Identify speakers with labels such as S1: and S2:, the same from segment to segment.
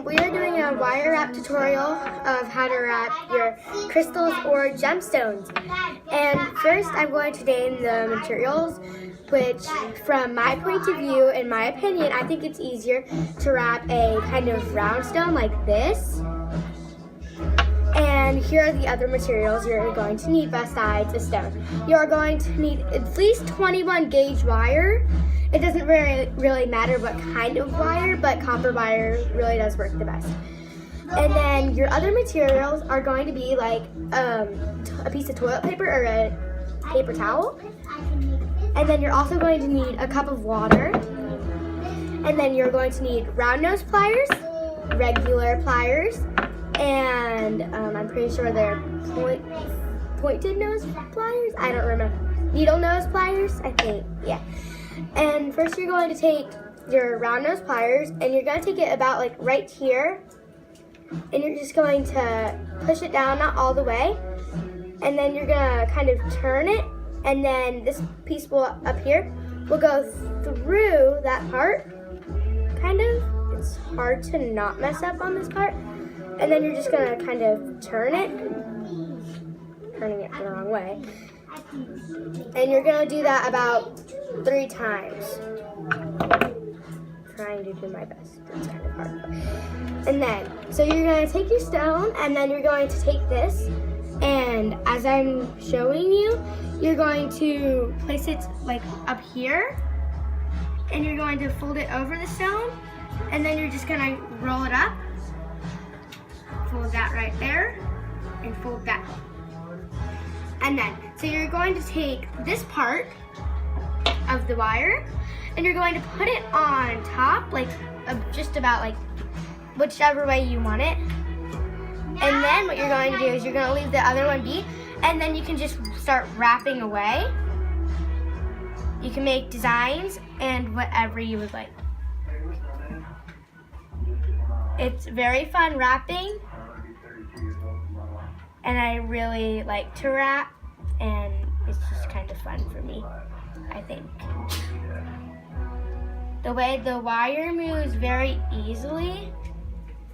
S1: We are doing a wire wrap tutorial of how to wrap your crystals or gemstones. And first I'm going to name the materials, which from my point of view, in my opinion, I think it's easier to wrap a kind of round stone like this. And here are the other materials you're going to need besides a stone. You are going to need at least 21 gauge wire. It doesn't really matter what kind of wire, but copper wire really does work the best. And then your other materials are going to be like a piece of toilet paper or a paper towel. And then you're also going to need a cup of water. And then you're going to need round nose pliers, regular pliers, and I'm pretty sure they're pointed nose pliers. I don't remember. Needle nose pliers, I think, yeah. And first you're going to take your round nose pliers and you're going to take it about like right here. And you're just going to push it down, not all the way. And then you're going to kind of turn it. And then this piece will, up here, will go through that part, kind of. It's hard to not mess up on this part. And then you're just going to kind of turn it, turning it the wrong way. And you're going to do that about 3 times. Trying to do my best. It's kind of hard. And then, so you're going to take your stone, and then you're going to take this, and as I'm showing you, you're going to place it like up here, and you're going to fold it over the stone, and then you're just going to roll it up, fold that right there, and fold that. And then, so you're going to take this part of the wire and you're going to put it on top, like just about like whichever way you want it. And then what you're going to do is you're going to leave the other one be, and then you can just start wrapping away. You can make designs and whatever you would like. It's very fun wrapping. And I really like to wrap, and it's just kind of fun for me, I think. The way the wire moves very easily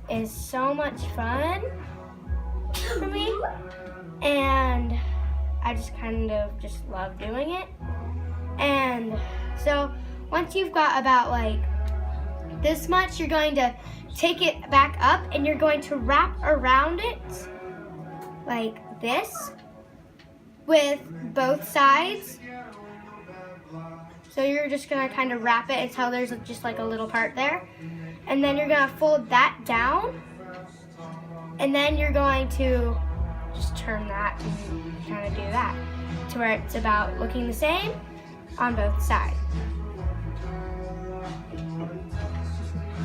S1: is so much fun for me, and I just kind of just love doing it. And so once you've got about like this much, you're going to take it back up and you're going to wrap around it like this with both sides. So you're just gonna kind of wrap it until there's just like a little part there. And then you're gonna fold that down. And then you're going to just turn that and kind of do that to where it's about looking the same on both sides.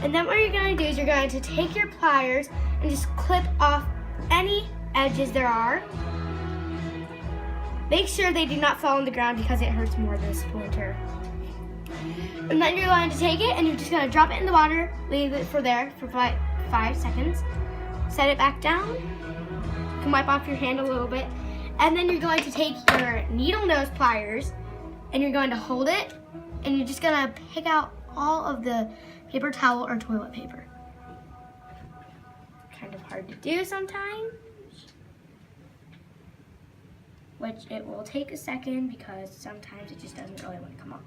S1: And then what you're gonna do is you're going to take your pliers and just clip off any edges there are. Make sure they do not fall on the ground because it hurts more than a splinter. And then you're going to take it and you're just going to drop it in the water, leave it for there for 5 seconds, set it back down. You can wipe off your hand a little bit, and then you're going to take your needle nose pliers and you're going to hold it, and you're just going to pick out all of the paper towel or toilet paper. Kind of hard to do sometimes, which it will take a second because sometimes it just doesn't really want to come off.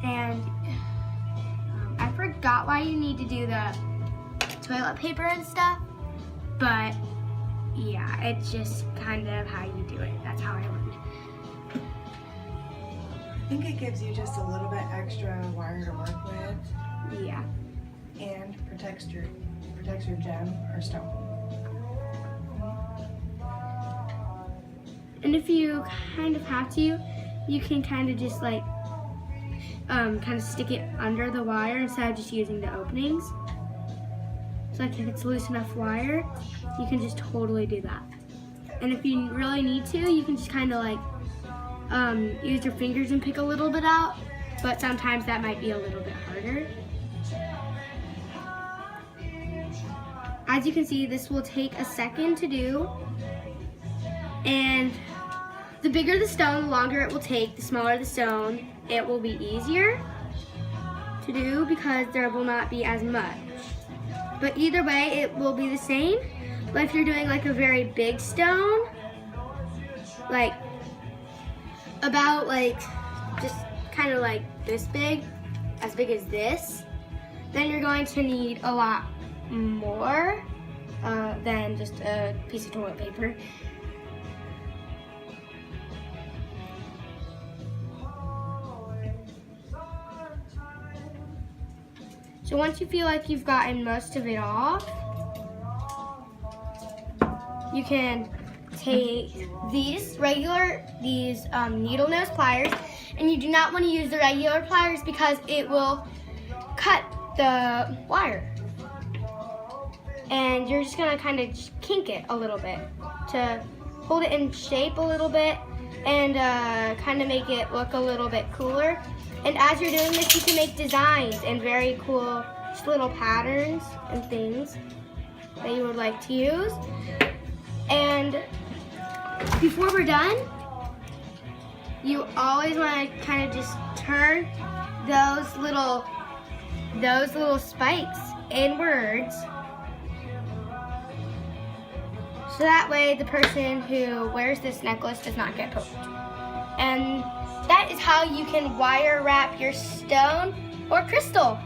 S1: And I forgot why you need to do the toilet paper and stuff, but yeah, it's just kind of how you do it. That's how I learned.
S2: I think it gives you just a little bit extra wire to work with.
S1: Yeah.
S2: And protects your gem or stone.
S1: And if you kind of have to, you can kind of just like kind of stick it under the wire instead of just using the openings. So like if it's loose enough wire, you can just totally do that. And if you really need to, you can just kind of like use your fingers and pick a little bit out, but sometimes that might be a little bit harder. as you can see, this will take a second to do. And the bigger the stone, the longer it will take. The smaller the stone, it will be easier to do because there will not be as much. But either way, it will be the same. But if you're doing like a very big stone, like about like just kind of like this big, as big as this, then you're going to need a lot more than just a piece of toilet paper. So once you feel like you've gotten most of it off, you can take these needle nose pliers, and you do not want to use the regular pliers because it will cut the wire. And you're just gonna kind of kink it a little bit to hold it in shape a little bit and kind of make it look a little bit cooler. And as you're doing this, you can make designs and very cool just little patterns and things that you would like to use. And before we're done, you always want to kind of just turn those little spikes inwards, so that way the person who wears this necklace does not get poked. And that is how you can wire wrap your stone or crystal.